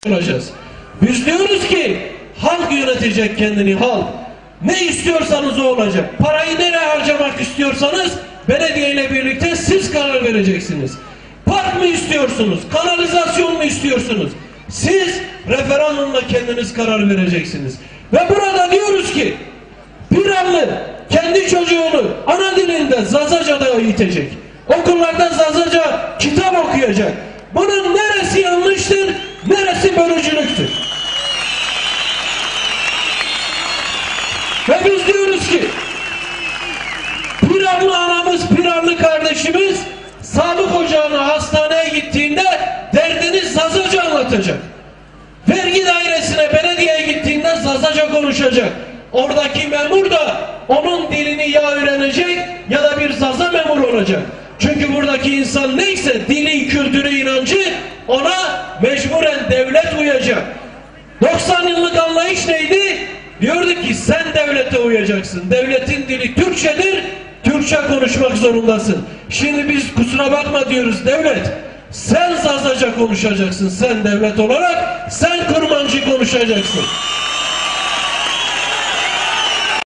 olacağız. Biz diyoruz ki halk yönetecek kendini, halk. Ne istiyorsanız o olacak. Parayı nereye harcamak istiyorsanız belediyeyle birlikte siz karar vereceksiniz. Park mı istiyorsunuz? Kanalizasyon mu istiyorsunuz? Siz referandumla kendiniz karar vereceksiniz. Ve burada diyoruz ki bir anlı kendi çocuğunu ana dilinde Zazaca'da eğitecek. Okullarda Zazaca kitap okuyacak. Bunun neresi yanlıştır, neresi bölücülüktür? Ve biz diyoruz ki Piranlı anamız, Piranlı kardeşimiz sağlık ocağına, hastaneye gittiğinde derdini Zazaca anlatacak. Vergi dairesine, belediyeye gittiğinde Zazaca konuşacak. Oradaki memur da onun dilini ya öğrenecek ya da bir Zaza memur olacak. Çünkü buradaki insan neyse, dili, kültürü, inancı, ona mecburen devlet uyacak. 90 yıllık anlayış neydi? Diyordu ki sen devlete uyacaksın. Devletin dili Türkçedir, Türkçe konuşmak zorundasın. Şimdi biz kusura bakma diyoruz devlet. Sen Zazaca konuşacaksın, sen devlet olarak, sen Kurmancı konuşacaksın.